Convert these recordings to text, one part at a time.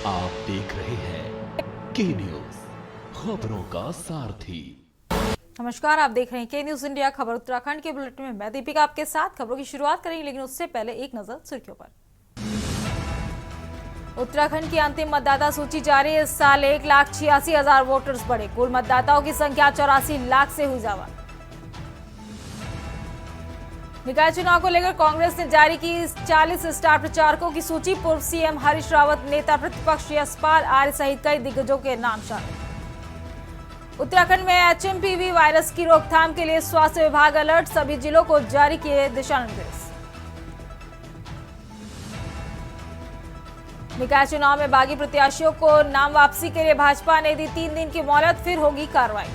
आप देख रहे हैं के न्यूज, खबरों का सारथी। नमस्कार, आप देख रहे हैं के न्यूज इंडिया खबर उत्तराखंड के बुलेटिन में मैं दीपिका आपके साथ खबरों की शुरुआत करेंगे, लेकिन उससे पहले एक नजर सुर्खियों पर। उत्तराखंड की अंतिम मतदाता सूची जारी। इस साल 1,86,000 वोटर्स बढ़े। कुल मतदाताओं की संख्या 84 लाख से हुई ज्यादा। निकाय चुनाव को लेकर कांग्रेस ने जारी की 40 स्टार प्रचारकों की सूची। पूर्व सीएम हरीश रावत, नेता प्रतिपक्ष यशपाल आर्य सहित कई दिग्गजों के नाम शामिल। उत्तराखंड में एचएमपीवी वायरस की रोकथाम के लिए स्वास्थ्य विभाग अलर्ट। सभी जिलों को जारी किए दिशा निर्देश। निकाय चुनाव में बागी प्रत्याशियों को नाम वापसी के लिए भाजपा ने दी 3 दिन की मोहलत, फिर होगी कार्रवाई।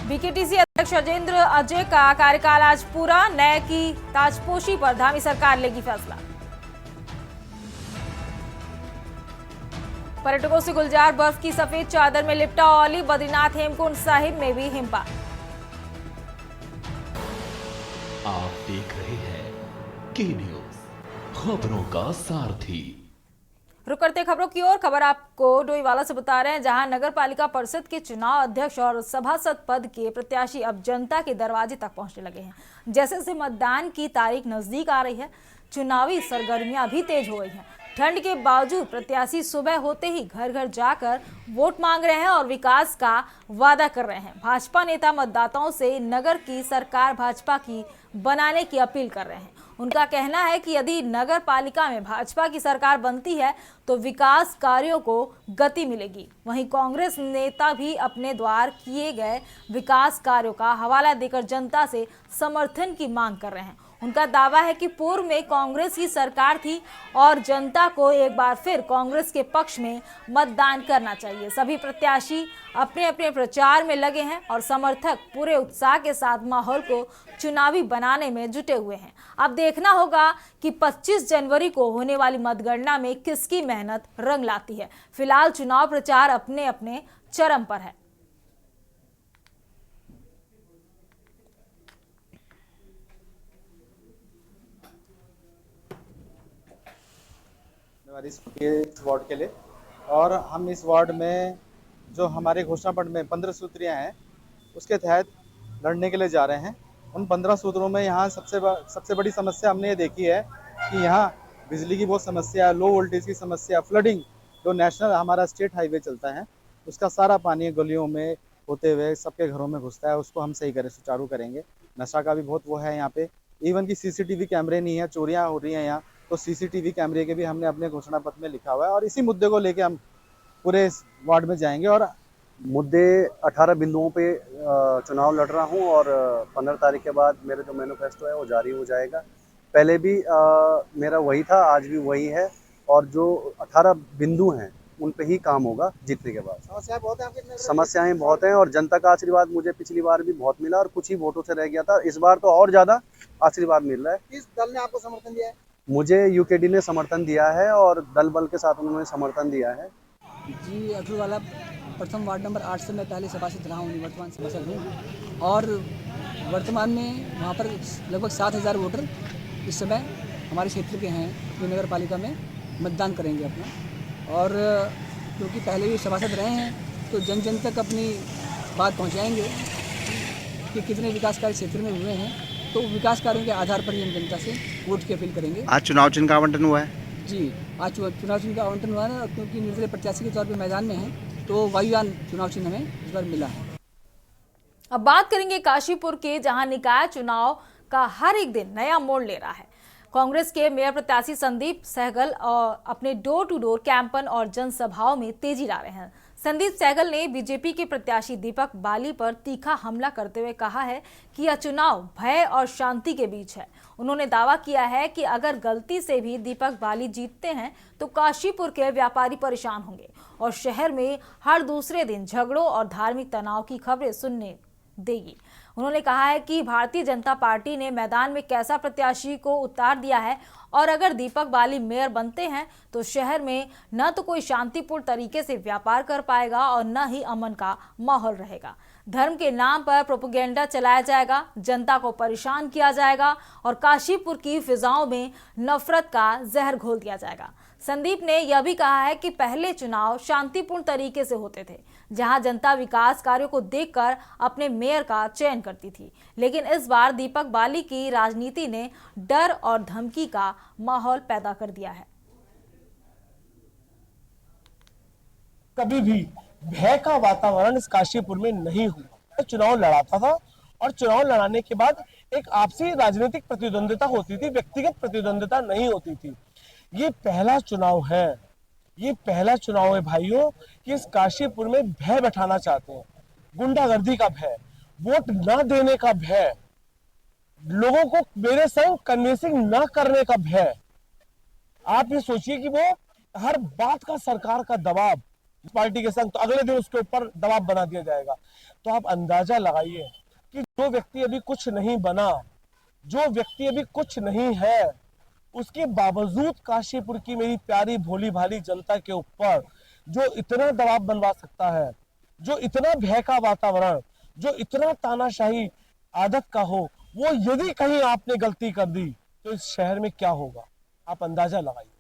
बीकेटीसी अध्यक्ष अजेंद्र अजय का कार्यकाल आज पूरा। नए की ताजपोशी पर धामी सरकार लेगी फैसला। पर्यटकों से गुलजार बर्फ की सफेद चादर में लिपटा औली। बद्रीनाथ हेमकुंड साहिब में भी हिमपात। आप देख रहे हैं के न्यूज, खबरों का सारथी। रुक करते खबरों की ओर। खबर आपको डोईवाला से बता रहे हैं, जहां नगर पालिका परिषद के चुनाव अध्यक्ष और सभासद पद के प्रत्याशी अब जनता के दरवाजे तक पहुंचने लगे हैं। जैसे जैसे मतदान की तारीख नजदीक आ रही है, चुनावी सरगर्मियां भी तेज हो गई हैं। ठंड के बावजूद प्रत्याशी सुबह होते ही घर घर जाकर वोट मांग रहे हैं और विकास का वादा कर रहे हैं। भाजपा नेता मतदाताओं से नगर की सरकार भाजपा की बनाने की अपील कर रहे हैं। उनका कहना है कि यदि नगर पालिका में भाजपा की सरकार बनती है तो विकास कार्यों को गति मिलेगी। वहीं कांग्रेस नेता भी अपने द्वार किए गए विकास कार्यों का हवाला देकर जनता से समर्थन की मांग कर रहे हैं। उनका दावा है कि पूर्व में कांग्रेस की सरकार थी और जनता को एक बार फिर कांग्रेस के पक्ष में मतदान करना चाहिए। सभी प्रत्याशी अपने अपने प्रचार में लगे हैं और समर्थक पूरे उत्साह के साथ माहौल को चुनावी बनाने में जुटे हुए हैं। अब देखना होगा कि 25 जनवरी को होने वाली मतगणना में किसकी मेहनत रंग लाती है। फिलहाल चुनाव प्रचार अपने अपने चरम पर है। इस वार्ड के लिए, और हम इस वार्ड में जो हमारे घोषणा पत्र में 15 सूत्रियाँ हैं उसके तहत लड़ने के लिए जा रहे हैं। उन 15 सूत्रों में यहाँ सबसे बड़ी समस्या हमने ये देखी है कि यहाँ बिजली की बहुत समस्या है, लो वोल्टेज की समस्या, फ्लडिंग। जो नेशनल हमारा स्टेट हाईवे चलता है उसका सारा पानी गलियों में होते हुए सबके घरों में घुसता है, उसको हम सही करें, सुचारू करेंगे। नशा का भी बहुत वो है यहाँ पे। इवन की सीसीटीवी कैमरे नहीं है, चोरियाँ हो रही हैं यहाँ, तो सीसीटीवी कैमरे के भी हमने अपने घोषणा पत्र में लिखा हुआ है। और इसी मुद्दे को लेके हम पूरे वार्ड में जाएंगे। और मुद्दे 18 बिंदुओं पे चुनाव लड़ रहा हूं और 15 तारीख के बाद मेरा जो मैनिफेस्टो है वो जारी हो जाएगा। पहले भी मेरा वही था, आज भी वही है, और जो 18 बिंदु हैं उन पे ही काम होगा जीतने के बाद। समस्याएं बहुत हैं और जनता का आशीर्वाद मुझे पिछली बार भी बहुत मिला और कुछ ही वोटों से रह गया था। इस बार तो और ज़्यादा आशीर्वाद मिल रहा है। किस दल ने आपको समर्थन दिया है? मुझे यूकेडी ने समर्थन दिया है और दल बल के साथ उन्होंने समर्थन दिया है। जी, अठूरवाला प्रथम वार्ड नंबर 8 से मैं पहले सभासद रहा हूँ, वर्तमान सभासद हूँ। और वर्तमान में वहाँ पर लगभग 7,000 वोटर इस समय हमारे क्षेत्र के हैं जो नगर पालिका में मतदान करेंगे अपना। और क्योंकि पहले भी सभासद रहे हैं तो जन जन तक अपनी बात पहुँचाएँगे कि कितने विकास कार्य क्षेत्र में हुए हैं, तो विकास कार्यों के आधार पर ही हम जनता से वोट की अपील करेंगे। आज चुनाव चिन्ह का आवंटन हुआ है? जी, आज चुनाव चिन्ह का आवंटन हुआ है, क्योंकि निर्दलीय प्रत्याशी के तौर पर मैदान में हैं तो वायुयान चुनाव चिन्ह हमें इस बार मिला है। अब बात करेंगे काशीपुर के, जहां निकाय चुनाव का हर एक दिन नया मोड़ ले रहा है। कांग्रेस के मेयर प्रत्याशी संदीप सहगल और अपने डोर टू डोर कैंपन और जनसभाओं में तेजी ला रहे हैं। संदीप सहगल ने बीजेपी के प्रत्याशी दीपक बाली पर तीखा हमला करते हुए कहा है कि यह चुनाव भय और शांति के बीच है। उन्होंने दावा किया है कि अगर गलती से भी दीपक बाली जीतते हैं तो काशीपुर के व्यापारी परेशान होंगे और शहर में हर दूसरे दिन झगड़ों और धार्मिक तनाव की खबरें सुनने देगी। उन्होंने कहा है कि भारतीय जनता पार्टी ने मैदान में कैसा प्रत्याशी को उतार दिया है और अगर दीपक बाली मेयर बनते हैं तो शहर में न तो कोई शांतिपूर्ण तरीके से व्यापार कर पाएगा और न ही अमन का माहौल रहेगा। धर्म के नाम पर प्रोपेगेंडा चलाया जाएगा, जनता को परेशान किया जाएगा और काशीपुर की फिजाओं में नफरत का जहर घोल दिया जाएगा। संदीप ने यह भी कहा है कि पहले चुनाव शांतिपूर्ण तरीके से होते थे, जहां जनता विकास कार्यों को देखकर अपने मेयर का चयन करती थी, लेकिन इस बार दीपक बाली की राजनीति ने डर और धमकी का माहौल पैदा कर दिया है। कभी भी भय का वातावरण इस काशीपुर में नहीं हुआ। चुनाव लड़ाता था और चुनाव लड़ाने के बाद एक आपसी राजनीतिक प्रतिद्वंदिता होती थी, व्यक्तिगत प्रतिद्वंदिता नहीं होती थी। ये पहला चुनाव है, ये पहला चुनाव है भाइयों कि इस काशीपुर में भय बैठाना चाहते हैं। गुंडागर्दी का भय, वोट न देने का भय, लोगों को मेरे संग कन्विंसिंग न करने का भय। आप ये सोचिए कि वो हर बात का सरकार का दबाव पार्टी के संग, तो अगले दिन उसके ऊपर दबाव बना दिया जाएगा। तो आप अंदाजा लगाइए कि जो व्यक्ति अभी कुछ नहीं बना, जो व्यक्ति अभी कुछ नहीं है, उसके बावजूद काशीपुर की मेरी प्यारी भोली भाली जनता के ऊपर जो इतना दबाव बनवा सकता है, जो इतना भय का वातावरण, जो इतना तानाशाही आदत का हो, वो यदि कहीं आपने गलती कर दी तो इस शहर में क्या होगा, आप अंदाजा लगाइए।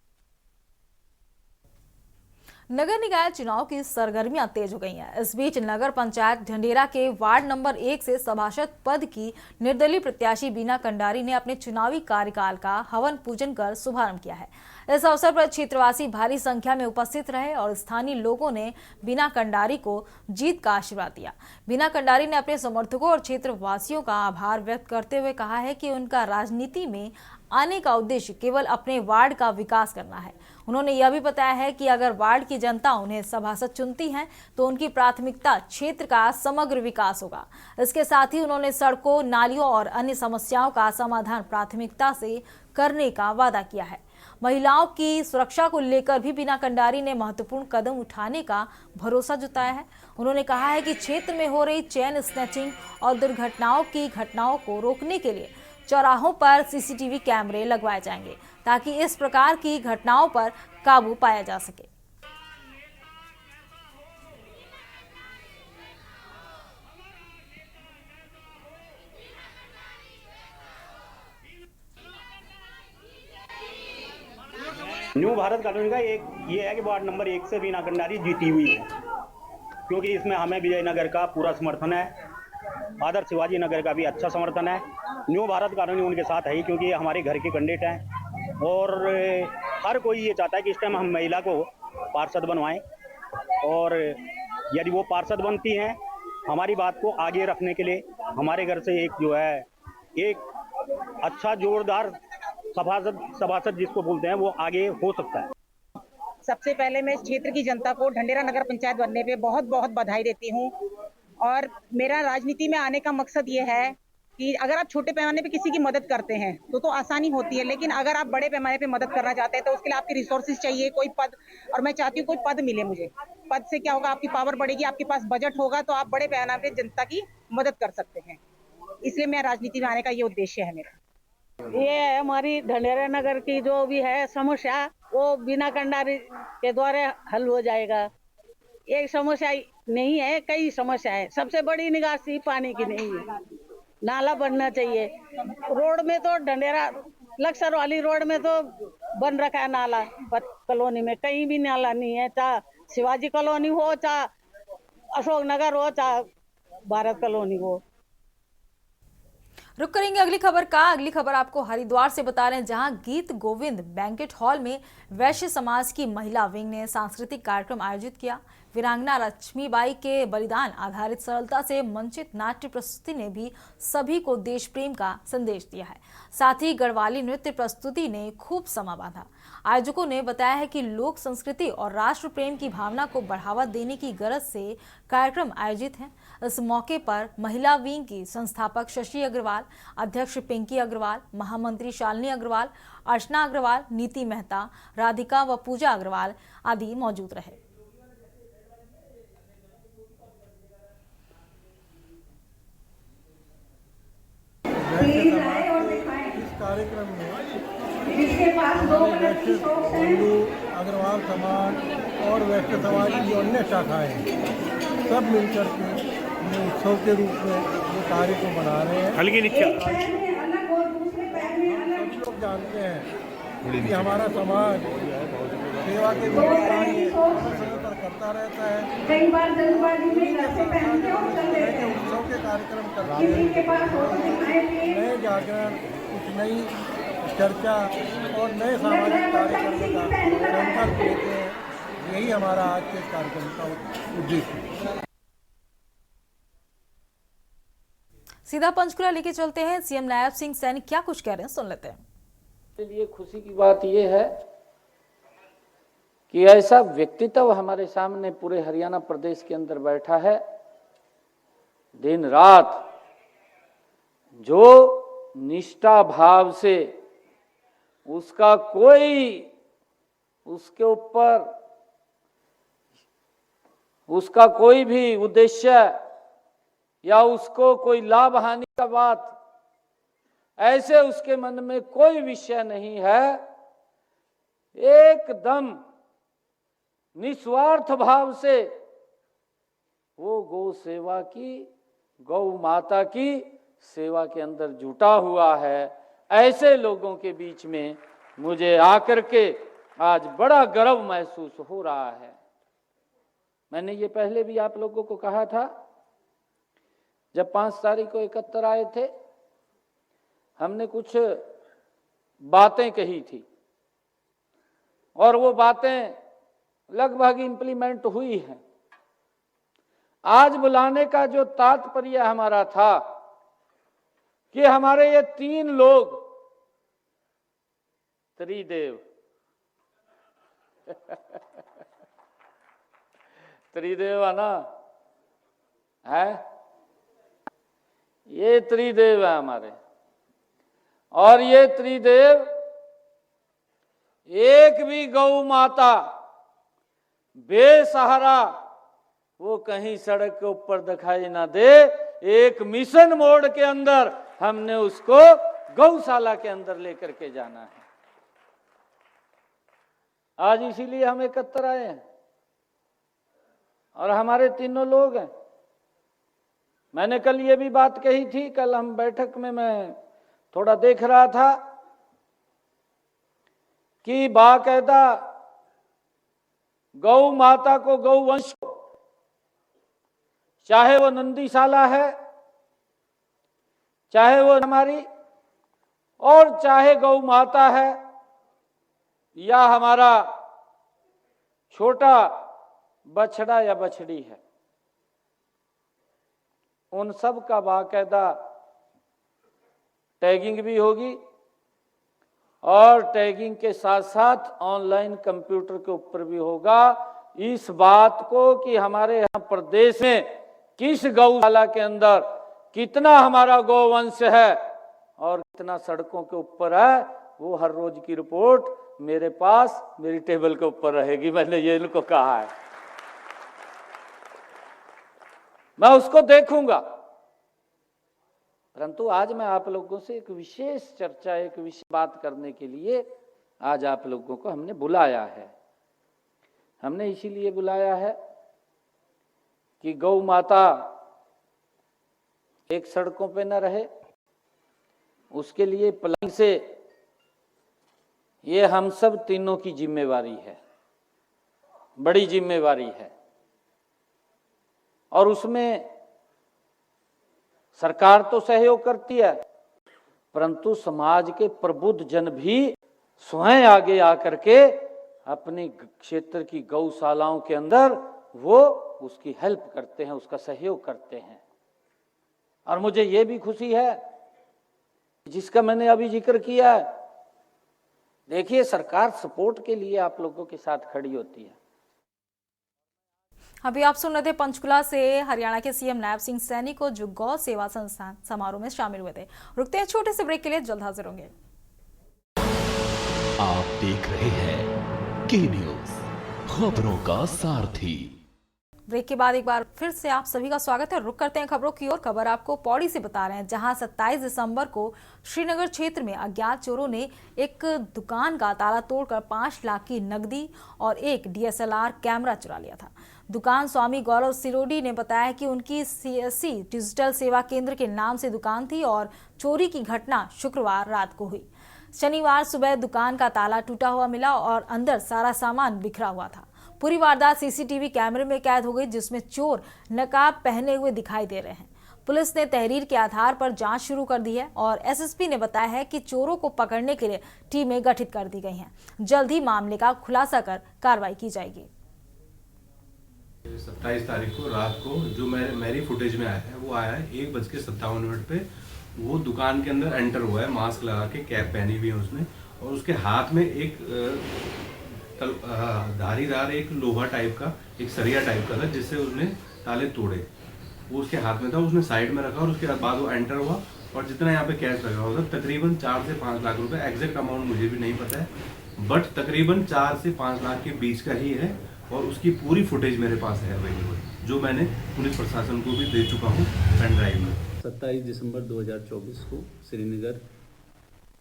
नगर निकाय चुनाव की सरगर्मियां तेज हो गई हैं। इस बीच नगर पंचायत ढंढेरा के वार्ड नंबर 1 से सभासद पद की निर्दलीय प्रत्याशी बीना कंडारी ने अपने चुनावी कार्यकाल का हवन पूजन कर शुभारंभ किया है। इस अवसर पर क्षेत्रवासी भारी संख्या में उपस्थित रहे और स्थानीय लोगों ने बीना कंडारी को जीत का आशीर्वाद दिया। बीना कंडारी ने अपने समर्थकों और क्षेत्रवासियों का आभार व्यक्त करते हुए कहा है कि उनका राजनीति में आने का उद्देश्य केवल अपने वार्ड का विकास करना है। उन्होंने यह भी बताया है कि अगर वार्ड की जनता उन्हें सभासद चुनती है तो उनकी प्राथमिकता क्षेत्र का समग्र विकास होगा। इसके साथ ही उन्होंने सड़कों, नालियों और अन्य समस्याओं का समाधान प्राथमिकता से करने का वादा किया है। महिलाओं की सुरक्षा को लेकर भी बीना कंडारी ने महत्वपूर्ण कदम उठाने का भरोसा जताया है। उन्होंने कहा है कि क्षेत्र में हो रही चेन स्नैचिंग और दुर्घटनाओं की घटनाओं को रोकने के लिए चौराहों पर सीसीटीवी कैमरे लगवाए जाएंगे ताकि इस प्रकार की घटनाओं पर काबू पाया जा सके। न्यू भारत कॉलोनी का एक ये है कि वार्ड नंबर 1 से बीना कंडारी जीती हुई है, क्योंकि इसमें हमें विजयनगर का पूरा समर्थन है, आदर्श शिवाजी नगर का भी अच्छा समर्थन है। न्यू भारत कॉलोनी उनके साथ है ही, क्योंकि ये हमारे घर के कैंडिडेट हैं और हर कोई ये चाहता है कि इस टाइम हम महिला को पार्षद बनवाएं, और यदि वो पार्षद बनती हैं हमारी बात को आगे रखने के लिए हमारे घर से एक जो है एक अच्छा जोरदार सभासद जिसको बोलते हैं वो आगे हो सकता है। सबसे पहले मैं इस क्षेत्र की जनता को ढंढेरा नगर पंचायत बनने पे बहुत बहुत बधाई देती हूँ। और मेरा राजनीति में आने का मकसद ये है कि अगर आप छोटे पैमाने पे किसी की मदद करते हैं तो आसानी होती है, लेकिन अगर आप बड़े पैमाने पे मदद करना चाहते हैं तो उसके लिए आपके रिसोर्सेज चाहिए, कोई पद। और मैं चाहती हूँ कोई पद मिले मुझे। पद से क्या होगा, आपकी पावर बढ़ेगी, आपके पास बजट होगा, तो आप बड़े पैमाने पे जनता की मदद कर सकते हैं। इसलिए मैं राजनीति में आने का ये उद्देश्य है मेरा। ये हमारी ढंढेरा नगर की जो भी है समस्या वो बीना कंडारी के द्वारा हल हो जाएगा। एक समस्या नहीं है, कई समस्या है। सबसे बड़ी निकासी पानी की नहीं है, नाला बनना चाहिए। रोड में तो ढंढेरा लक्सर वाली रोड में तो बन रखा है नाला, कॉलोनी में कहीं भी नाला नहीं है, चाहे शिवाजी कॉलोनी हो, चाहे अशोक नगर हो, चाहे भारत कॉलोनी हो। रुक करेंगे अगली खबर का। अगली खबर आपको हरिद्वार से बता रहे हैं, जहां गीत गोविंद बैंकेट हॉल में वैश्य समाज की महिला विंग ने सांस्कृतिक कार्यक्रम आयोजित किया। वीरांगना लक्ष्मीबाई के बलिदान आधारित सरलता से मंचित नाट्य प्रस्तुति ने भी सभी को देश प्रेम का संदेश दिया है। साथ ही गढ़वाली नृत्य प्रस्तुति ने खूब समा बांधा। आयोजकों ने बताया है कि लोक संस्कृति और राष्ट्र प्रेम की भावना को बढ़ावा देने की गरज से कार्यक्रम आयोजित है। इस मौके पर महिला विंग की संस्थापक शशि अग्रवाल, अध्यक्ष पिंकी अग्रवाल, महामंत्री शालिनी अग्रवाल, अर्चना अग्रवाल, नीति मेहता, राधिका व पूजा अग्रवाल आदि मौजूद रहे। इस कार्यक्रम में हिंदू अग्रवाल समाज और वैश्य समाज की जो अन्य शाखाएं सब मिलकर के अपने उत्सव के रूप में ये कार्य को मना रहे हैं। हल्की नीचे हम सभी लोग जानते हैं कि हमारा समाज सेवा के विभिन्न कार्य निरंतर करता रहता है। उत्सव के कार्यक्रम करते हैं, नए जागरण, कुछ नई चर्चा और नए सामाजिक कार्य करने का संकल्प लेते हैं। यही हमारा आज के कार्यक्रम का उद्देश्य है। सीधा पंचकुला लेके चलते हैं। सीएम नायब सिंह सैनी क्या कुछ कह रहे हैं, सुन लेते हैं। मेरे लिए खुशी की बात यह है कि ऐसा व्यक्तित्व हमारे सामने पूरे हरियाणा प्रदेश के अंदर बैठा है, दिन रात जो निष्ठा भाव से उसका कोई उसके ऊपर उसका कोई भी उद्देश्य या उसको कोई लाभ हानि का बात, ऐसे उसके मन में कोई विषय नहीं है। एकदम निस्वार्थ भाव से वो गौ सेवा की, गौ माता की सेवा के अंदर जुटा हुआ है। ऐसे लोगों के बीच में मुझे आकर के आज बड़ा गर्व महसूस हो रहा है। मैंने ये पहले भी आप लोगों को कहा था, जब 5 तारीख को एकत्र आए थे, हमने कुछ बातें कही थी और वो बातें लगभग इंप्लीमेंट हुई हैं। आज बुलाने का जो तात्पर्य हमारा था कि हमारे ये 3 लोग त्रिदेव त्रिदेव है ना, है ये त्रिदेव है हमारे, और ये त्रिदेव एक भी गौ माता बेसहारा वो कहीं सड़क के ऊपर दिखाई ना दे। एक मिशन मोड के अंदर हमने उसको गौशाला के अंदर लेकर के जाना है। आज इसीलिए हम एकत्र आए हैं और हमारे तीनों लोग हैं। मैंने कल ये भी बात कही थी, कल हम बैठक में मैं थोड़ा देख रहा था कि बाकायदा गौ माता को, गौ वंश को, चाहे वो नंदीशाला है, चाहे वो हमारी, और चाहे गौ माता है या हमारा छोटा बछड़ा या बछड़ी है, उन सब का बाकायदा टैगिंग भी होगी और टैगिंग के साथ साथ ऑनलाइन कंप्यूटर के ऊपर भी होगा इस बात को कि हमारे यहाँ प्रदेश में किस गौशाला के अंदर कितना हमारा गौवंश है और कितना सड़कों के ऊपर है। वो हर रोज की रिपोर्ट मेरे पास, मेरी टेबल के ऊपर रहेगी। मैंने ये इनको कहा है, मैं उसको देखूंगा। परंतु आज मैं आप लोगों से एक विशेष चर्चा, एक विशेष बात करने के लिए आज आप लोगों को हमने बुलाया है। हमने इसीलिए बुलाया है कि गौ माता एक सड़कों पे न रहे, उसके लिए प्लानिंग से ये हम सब तीनों की जिम्मेवारी है, बड़ी जिम्मेवारी है। और उसमें सरकार तो सहयोग करती है, परंतु समाज के प्रबुद्ध जन भी स्वयं आगे आकर के अपने क्षेत्र की गौशालाओं के अंदर वो उसकी हेल्प करते हैं, उसका सहयोग करते हैं। और मुझे ये भी खुशी है जिसका मैंने अभी जिक्र किया है। देखिए, सरकार सपोर्ट के लिए आप लोगों के साथ खड़ी होती है। अभी आप सुन रहे थे पंचकुला से हरियाणा के सीएम नायब सिंह सैनी को, जो गौ सेवा संस्थान समारोह में शामिल हुए थे। रुकते हैं छोटे से ब्रेक के लिए, जल्द हाजिर होंगे। आप देख रहे हैं के न्यूज़, खबरों का सारथी। ब्रेक के बाद एक बार फिर से आप सभी का स्वागत है। रुक करते हैं खबरों की ओर। खबर आपको पौड़ी से बता रहे हैं, जहां 27 दिसंबर को श्रीनगर क्षेत्र में अज्ञात चोरों ने एक दुकान का ताला तोड़कर 5 लाख की नकदी और एक DSLR कैमरा चुरा लिया था। दुकान स्वामी गौरव सिरोडी ने बताया कि उनकी CSC डिजिटल सेवा केंद्र के नाम से दुकान थी और चोरी की घटना शुक्रवार रात को हुई। शनिवार सुबह दुकान का ताला टूटा हुआ मिला और अंदर सारा सामान बिखरा हुआ था। पूरी वारदात CCTV कैमरे में कैद हो गई, जिसमें चोर नकाब पहने हुए दिखाई दे रहे हैं। पुलिस ने तहरीर के आधार पर जांच शुरू कर दी है और SSP ने बताया है कि चोरों को पकड़ने के लिए टीमें गठित कर दी गई हैं। जल्द ही मामले का खुलासा कर कार्रवाई की जाएगी। 27 तारीख को रात को जो मेरी फुटेज में आया है वो आया है 1:57 पे। वो दुकान के अंदर एंटर हुआ है, मास्क लगा के, कैप पहनी हुई है उसने, और उसके हाथ में एक धारीदार एक लोहा टाइप का, एक सरिया टाइप का था, जिससे उसने ताले तोड़े। वो उसके हाथ में था, उसने साइड में रखा और उसके बाद वो एंटर हुआ और जितना यहाँ पे कैश लगा हुआ था तकरीबन 4 से 5 लाख रुपए, एग्जैक्ट अमाउंट मुझे भी नहीं पता है, बट तकरीबन 4 से 5 लाख के बीच का ही है। और उसकी पूरी फुटेज मेरे पास है अवेलेबल, जो मैंने पुलिस प्रशासन को भी दे चुका हूँ पेन ड्राइव में। 27 दिसंबर 2024 को श्रीनगर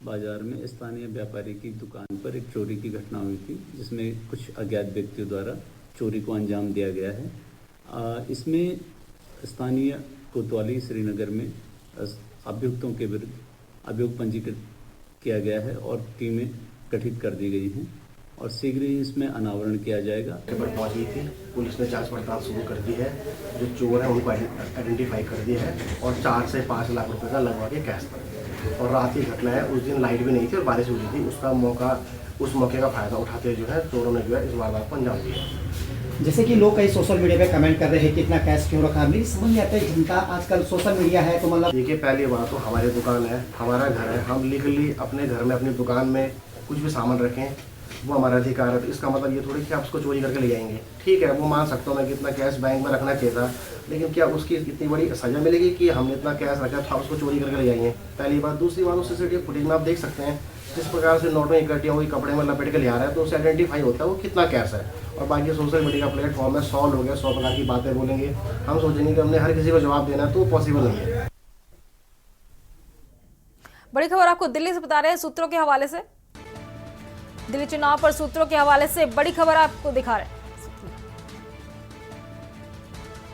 बाजार में स्थानीय व्यापारी की दुकान पर एक चोरी की घटना हुई थी, जिसमें कुछ अज्ञात व्यक्तियों द्वारा चोरी को अंजाम दिया गया है। इसमें स्थानीय कोतवाली श्रीनगर में अभियुक्तों के विरुद्ध अभियोग पंजीकृत किया गया है और टीमें गठित कर दी गई हैं और शीघ्र ही इसमें अनावरण किया जाएगा। खबर पहुंच गई थी, पुलिस ने जांच पड़ताल शुरू कर दी है, जो चोर है उनको आइडेंटिफाई कर दिया है और 4 से 5 लाख रुपए का लगवा के कैश पर। और रात की घटना है, उस दिन लाइट भी नहीं थी और बारिश हुई थी, उस मौके का फायदा उठाते जो है चोरों ने जो है इस वारदात को अंजाम दिया। जैसे कि लोग कई सोशल मीडिया पे कमेंट कर रहे हैं कि इतना कैश क्यों रखा, नहीं समझ नहीं आता है। जनता आजकल सोशल मीडिया है तो मतलब देखिए, पहली बात तो हमारी दुकान है, हमारा घर है, हम लीगली अपने घर में अपनी दुकान में कुछ भी सामान रखें वो हमारा अधिकार है। तो इसका मतलब ये थोड़ी कि आप उसको चोरी करके ले जाएंगे। ठीक है, वो मान सकता हूँ मैं कि इतना कैश बैंक में रखना चाहिए था, लेकिन क्या उसकी इतनी बड़ी सजा मिलेगी कि हमने इतना कैश रखा तो आप उसको चोरी करके ले जाएंगे? पहली बात। दूसरी बात, उस CCTV फुटेज में आप देख सकते हैं जिस प्रकार से नोटों इकट्ठियाँ हुई कपड़े में लपेट के ले आ रहा है, तो उससे आइडेंटिफाई होता है वो कितना कैश है। और बाकी सोशल मीडिया का प्लेटफॉर्म है, 100 लोग हैं, 100 प्रकार की बातें बोलेंगे, हम सोचेंगे कि हमने हर किसी को जवाब देना है, तो पॉसिबल नहीं है। बड़ी खबर आपको दिल्ली से बता रहे हैं सूत्रों के हवाले से। दिल्ली चुनाव पर सूत्रों के हवाले से बड़ी खबर आपको दिखा रहे हैं।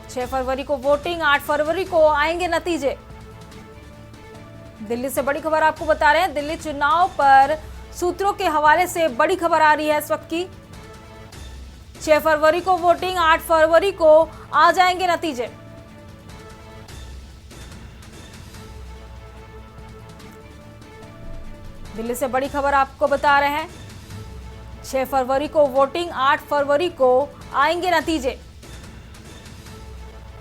6 फरवरी को वोटिंग, 8 फरवरी को आएंगे नतीजे। दिल्ली से बड़ी खबर आपको बता रहे हैं। दिल्ली चुनाव पर सूत्रों के हवाले से बड़ी खबर आ रही है इस वक्त की। 6 फरवरी को वोटिंग, 8 फरवरी को आ जाएंगे नतीजे। दिल्ली से बड़ी खबर आपको बता रहे हैं। 6 फरवरी को वोटिंग, 8 फरवरी को आएंगे नतीजे।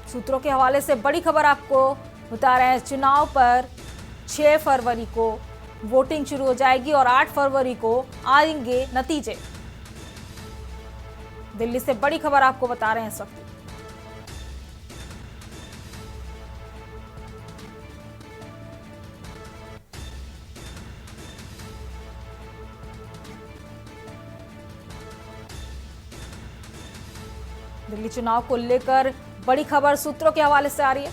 सूत्रों के हवाले से बड़ी खबर आपको बता रहे हैं। चुनाव पर 6 फरवरी को वोटिंग शुरू हो जाएगी और 8 फरवरी को आएंगे नतीजे। दिल्ली से बड़ी खबर आपको बता रहे हैं इस वक्त। दिल्ली चुनाव को लेकर बड़ी खबर सूत्रों के हवाले से आ रही है।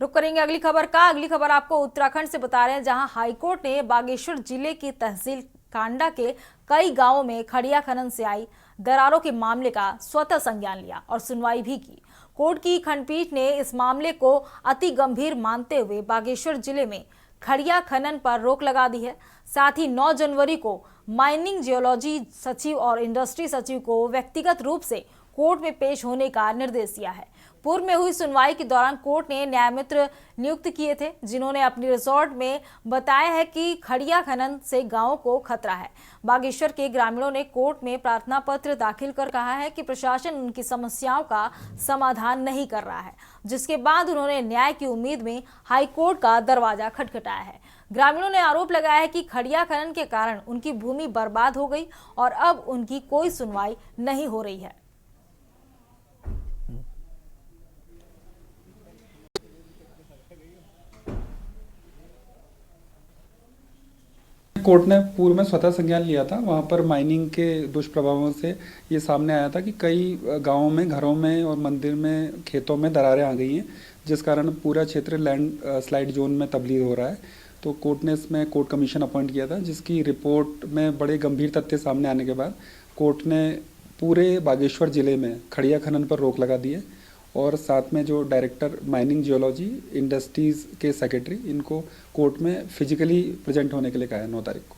रुक करेंगे अगली खबर का। अगली खबर आपको उत्तराखंड से बता रहे हैं, जहां हाईकोर्ट ने बागेश्वर जिले की तहसील कांडा के कई गांवों में खड़िया खनन से आई दरारों के मामले का स्वतः संज्ञान लिया और सुनवाई भी की। कोर्ट की खंडपीठ ने इस मामले को अति गंभीर मानते हुए बागेश्वर जिले में खड़िया खनन पर रोक लगा दी है। साथ ही 9 जनवरी को माइनिंग जियोलॉजी सचिव और इंडस्ट्री सचिव को व्यक्तिगत रूप से कोर्ट में पेश होने का निर्देश दिया है। पूर्व में हुई सुनवाई के दौरान कोर्ट ने न्यायमित्र नियुक्त किए थे, जिन्होंने अपनी रिसोर्ट में बताया है कि खड़िया खनन से गांवों को खतरा है। बागेश्वर के ग्रामीणों ने कोर्ट में प्रार्थना पत्र दाखिल कर कहा है कि प्रशासन उनकी समस्याओं का समाधान नहीं कर रहा है, जिसके बाद उन्होंने न्याय की उम्मीद में हाईकोर्ट का दरवाजा खटखटाया है। ग्रामीणों ने आरोप लगाया है कि खड़िया खनन के कारण उनकी भूमि बर्बाद हो गई और अब उनकी कोई सुनवाई नहीं हो रही है। कोर्ट ने पूर्व में स्वतः संज्ञान लिया था। वहाँ पर माइनिंग के दुष्प्रभावों से ये सामने आया था कि कई गांवों में, घरों में और मंदिर में, खेतों में दरारें आ गई हैं, जिस कारण पूरा क्षेत्र लैंड स्लाइड जोन में तब्दील हो रहा है। तो कोर्ट ने इसमें कोर्ट कमीशन अपॉइंट किया था, जिसकी रिपोर्ट में बड़े गंभीर तथ्य सामने आने के बाद कोर्ट ने पूरे बागेश्वर जिले में खड़िया खनन पर रोक लगा दी है और साथ में जो डायरेक्टर माइनिंग जियोलॉजी इंडस्ट्रीज़ के सेक्रेटरी, इनको कोर्ट में फिजिकली प्रेजेंट होने के लिए कहा है 9 तारीख को।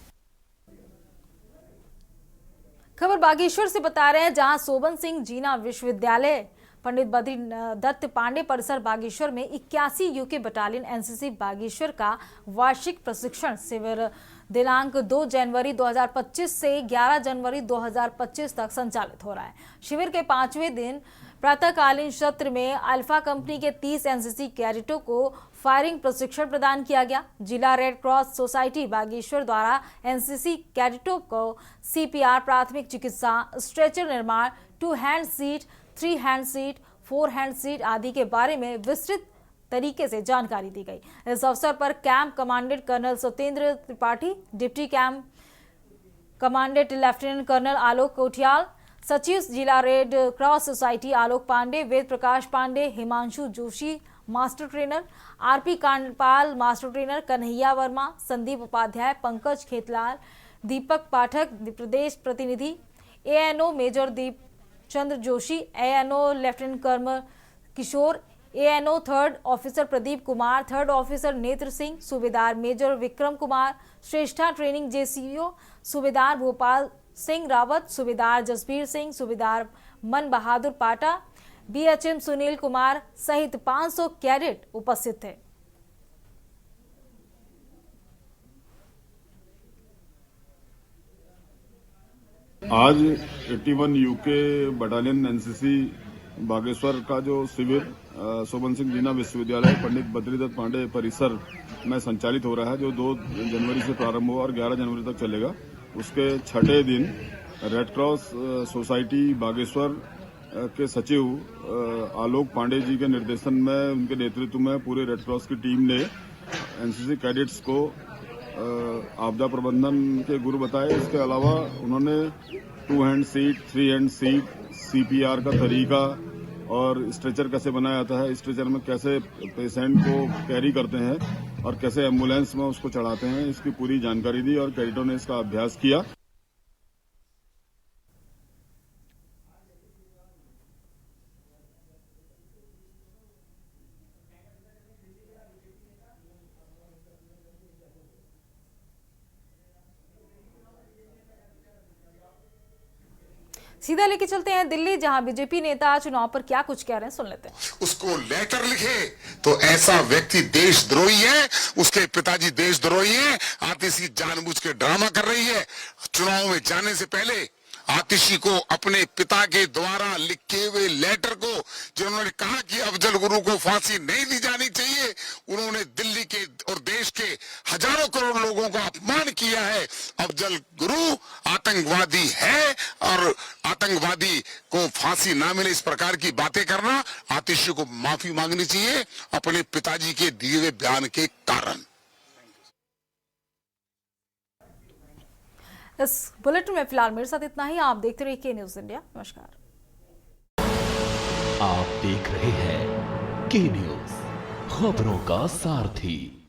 खबर बागेश्वर से बता रहे हैं, जहां सोबन सिंह जीना विश्वविद्यालय पंडित बद्री दत्त पांडे परिसर बागेश्वर में 81 यूके बटालियन एनसीसी बागेश्वर का वार्षिक प्रशिक्षण शिविर दिनांक 2 जनवरी 2025 से 11 जनवरी 2025 तक संचालित हो रहा है। शिविर के 5वें दिन प्रातःकालीन सत्र में अल्फा कंपनी के 30 एनसीसी कैडेटों को फायरिंग प्रशिक्षण प्रदान किया गया। जिला रेड क्रॉस सोसाइटी बागेश्वर द्वारा एनसीसी कैडेटों को सीपीआर, प्राथमिक चिकित्सा, स्ट्रेचर निर्माण, 2 hand seat, 3 hand seat, 4 hand seat आदि के बारे में विस्तृत तरीके से जानकारी दी गई। इस अवसर पर camp commandant colonel Satyendra Tripathi, deputy camp commandant lieutenant colonel Alok Kothiyal, सचिव जिला Red Cross Society Alok Pande, Ved Prakash Pande, Himanshu Joshi master trainer, RP Kandpal master trainer, Kanhaiya Verma, Sandeep Upadhyay, Pankaj Khetlal, Deepak Pathak प्रदेश प्रतिनिधि, ANO major Deep Chandra Joshi, ANO lieutenant colonel Kishore, ANO 3rd officer Pradeep Kumar, 3rd officer Netra Singh, subedar major Vikram Kumar, Shreshtha training JCO सूबेदार भोपाल सिंह रावत, सूबेदार जसबीर सिंह, सूबेदार मन बहादुर पाटा, बीएचएम सुनील कुमार सहित 500 कैडेट उपस्थित थे। आज 81 यूके बटालियन एनसीसी बागेश्वर का जो शिविर सोबन सिंह जीना विश्वविद्यालय पंडित बद्री दत्त पांडे परिसर में संचालित हो रहा है, जो 2 जनवरी से प्रारंभ हुआ और 11 जनवरी तक चलेगा। उसके 6ठे दिन रेड क्रॉस सोसाइटी बागेश्वर के सचिव आलोक पांडे जी के निर्देशन में, उनके नेतृत्व में पूरे रेड क्रॉस की टीम ने एनसीसी कैडेट्स को आपदा प्रबंधन के गुरु बताए। इसके अलावा उन्होंने 2 hand seat, 3 hand seat, CPR का तरीका और स्ट्रेचर कैसे बनाया जाता है, स्ट्रेचर में कैसे पेशेंट को कैरी करते हैं और कैसे एम्बुलेंस में उसको चढ़ाते हैं, इसकी पूरी जानकारी दी और कैडेटों ने इसका अभ्यास किया। सीधा लेके चलते हैं दिल्ली, जहां बीजेपी नेता चुनाव पर क्या कुछ कह रहे हैं, सुन लेते हैं। उसको लेटर लिखे तो ऐसा व्यक्ति देशद्रोही है, उसके पिताजी देशद्रोही हैं। आतिशी जानबूझ के ड्रामा कर रही है। चुनाव में जाने से पहले आतिशी को अपने पिता के द्वारा लिखे हुए लेटर को, जिन्होंने कहा कि अफजल गुरु को फांसी नहीं दी जानी चाहिए, उन्होंने दिल्ली के और देश के हजारों करोड़ लोगों का अपमान किया है। अफजल गुरु आतंकवादी है और आतंकवादी को फांसी ना मिले, इस प्रकार की बातें करना, आतिशी को माफी मांगनी चाहिए अपने पिताजी के दिए हुए बयान के कारण। इस बुलेटिन में फिलहाल मेरे साथ इतना ही। आप देखते रहिए के न्यूज इंडिया। नमस्कार। आप देख रहे हैं के न्यूज, खबरों का सारथी।